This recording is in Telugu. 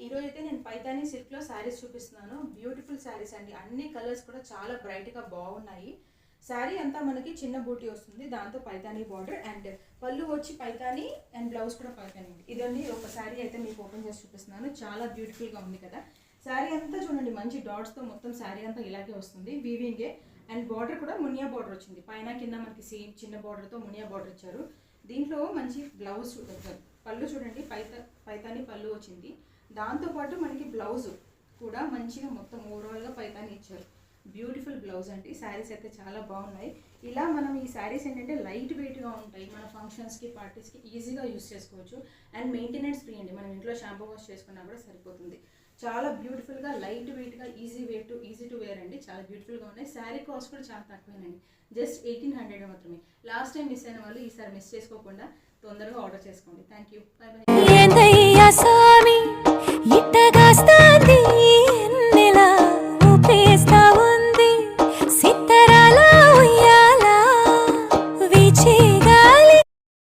ఈరోజు అయితే నేను పైతానీ సిల్క్లో శారీస్ చూపిస్తున్నాను. బ్యూటిఫుల్ శారీస్ అండి, అన్ని కలర్స్ కూడా చాలా బ్రైట్గా బాగున్నాయి. శారీ అంతా మనకి చిన్న బూటీ వస్తుంది, దాంతో పైతానీ బార్డర్ అండ్ పళ్ళు వచ్చి పైతానీ అండ్ బ్లౌజ్ కూడా పైతానీ. ఇదండి ఒక శారీ అయితే మీకు ఓపెన్ చేసి చూపిస్తున్నాను. చాలా బ్యూటిఫుల్గా ఉంది కదా. శారీ అంతా చూడండి మంచి డాట్స్తో మొత్తం శారీ అంతా ఇలాగే వస్తుంది, వీవింగే. అండ్ బార్డర్ కూడా మునియా బార్డర్ వచ్చింది, పైన కింద మనకి సేమ్ చిన్న బార్డర్తో మునియా బార్డర్ ఇచ్చారు. దీంట్లో మంచి బ్లౌజ్ పళ్ళు చూడండి, పైతానీ పళ్ళు వచ్చింది. దాంతోపాటు మనకి బ్లౌజ్ కూడా మంచిగా మొత్తం ఓవరాల్గా పైతానీ ఇచ్చారు. బ్యూటిఫుల్ బ్లౌజ్ అండి. శారీస్ అయితే చాలా బాగున్నాయి. ఇలా మనం ఈ శారీస్ ఏంటంటే లైట్ వెయిట్గా ఉంటాయి, మన ఫంక్షన్స్కి పార్టీస్కి ఈజీగా యూస్ చేసుకోవచ్చు. అండ్ మెయింటెనెన్స్ ఫ్రీ అండి, మనం ఇంట్లో షాంపూ వాష్ చేసుకున్నా కూడా సరిపోతుంది. చాలా బ్యూటిఫుల్గా లైట్ వెయిట్గా ఈజీ టు వేర్ అండి. చాలా బ్యూటిఫుల్గా ఉన్నాయి. శారీ కాస్ట్ కూడా చాలా తక్కువేనండి, జస్ట్ 1800 మాత్రమే. లాస్ట్ టైం మిస్ అయిన వాళ్ళు ఈసారి మిస్ చేసుకోకుండా తొందరగా ఆర్డర్ చేసుకోండి. Thank you, by by.